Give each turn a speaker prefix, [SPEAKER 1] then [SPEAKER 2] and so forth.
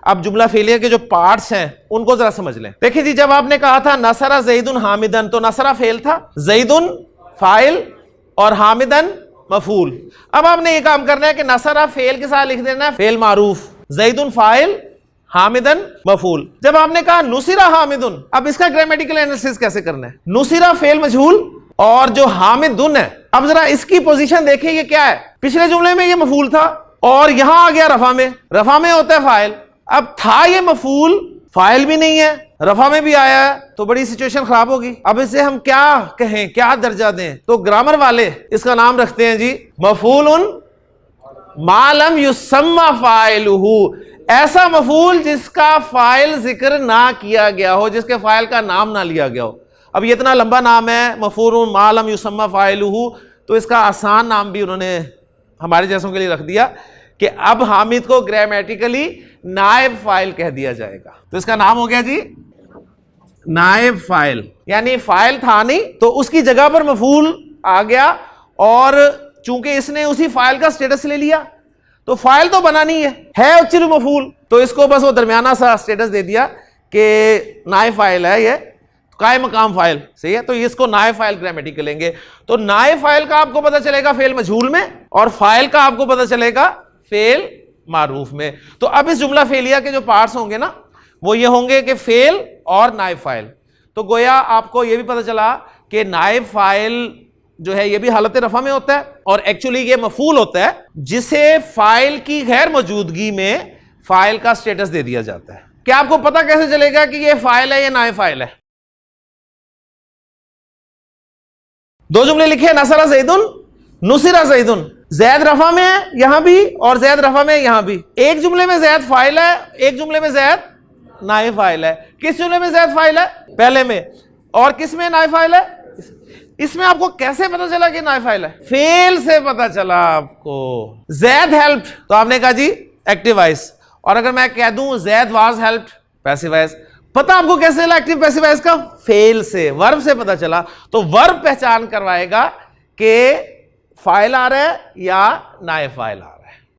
[SPEAKER 1] اب جملہ فعلیہ کے جو پارٹس ہیں ان کو ذرا سمجھ لیں. دیکھیں جی, جب آپ نے کہا تھا نصر زید حامدن, تو نصر فعل تھا, زید فاعل اور حامدن مفعول. اب آپ نے یہ کام کرنا ہے کہ نصر فعل کے ساتھ لکھ دینا ہے فعل معروف, زید فاعل, حامدن مفعول. جب آپ نے کہا نصر حامدن, اب اس کا گرامیٹیکل انالیسس کیسے کرنا ہے؟ نصر فعل مجہول اور جو حامدن ہے, اب ذرا اس کی پوزیشن دیکھیں یہ کیا ہے. پچھلے جملے میں یہ مفعول تھا اور یہاں آ گیا رفع میں, رفع میں ہوتا ہے فاعل. اب تھا یہ مفعول, فاعل بھی نہیں ہے, رفع میں بھی آیا ہے, تو بڑی سچویشن خراب ہوگی. اب اسے ہم کیا کہیں, کیا درجہ دیں؟ تو گرامر والے اس کا نام رکھتے ہیں جی مفعول ما لم یسمى فاعلہ, ایسا مفعول جس کا فاعل ذکر نہ کیا گیا ہو, جس کے فاعل کا نام نہ لیا گیا ہو. اب یہ اتنا لمبا نام ہے مفعول ما لم یسمى فاعلہ, تو اس کا آسان نام بھی انہوں نے ہمارے جیسوں کے لیے رکھ دیا کہ اب حامد کو گرامیٹیکلی نائب فاعل کہہ دیا جائے گا. تو اس کا نام ہو گیا جی نائب فاعل, یعنی فاعل تھا نہیں تو اس کی جگہ پر مفعول آ گیا, اور چونکہ اس نے اسی فاعل کا سٹیٹس لے لیا تو فاعل تو بنا نہیں ہے ایکچولی مفعول, تو اس کو بس وہ درمیانہ سا سٹیٹس دے دیا کہ نائب فاعل ہے, یہ قائم مقام فاعل, صحیح ہے. تو اس کو نائب فاعل گرامیٹیکل لیں گے. تو نائب فاعل کا آپ کو پتہ چلے گا فعل مجہول میں, اور فاعل کا آپ کو پتہ چلے گا فعل معروف میں. تو اب اس جملہ فعلیہ کے جو پارٹس ہوں گے نا وہ یہ ہوں گے کہ فعل اور نائب فاعل. تو گویا آپ کو یہ بھی پتہ چلا کہ نائب فاعل جو ہے یہ بھی حالت رفع میں ہوتا ہے, اور ایکچولی یہ مفعول ہوتا ہے جسے فاعل کی غیر موجودگی میں فاعل کا سٹیٹس دے دیا جاتا ہے. کیا آپ کو پتہ کیسے چلے گا کہ یہ فاعل ہے یا نائب فاعل ہے؟ دو جملے لکھے, نصر زید نصر زید, زید رفع میں ہے یہاں بھی اور زید رفع میں یہاں بھی. ایک جملے میں زید فاعل ہے, ایک جملے میں زید نائب فاعل ہے. کس جملے میں زید فاعل ہے؟ پہلے میں. اور کس میں نائب فاعل ہے؟ اس میں آپ کو کیسے پتا چلا کہ نائب فاعل ہے؟ فعل سے پتا چلا آپ کو. زید ہیلپڈ, تو آپ نے کہا جی ایکٹیو وائس, اور اگر میں کہہ دوں زید واز ہیلپڈ پیسو وائس, پتا آپ کو کیسے چلا ایکٹیو پیسو وائس کا؟ فعل سے, ورب سے پتا چلا. تو ورب پہچان کروائے گا کہ فاعل آ رہا ہے یا نائب فاعل آ رہا ہے.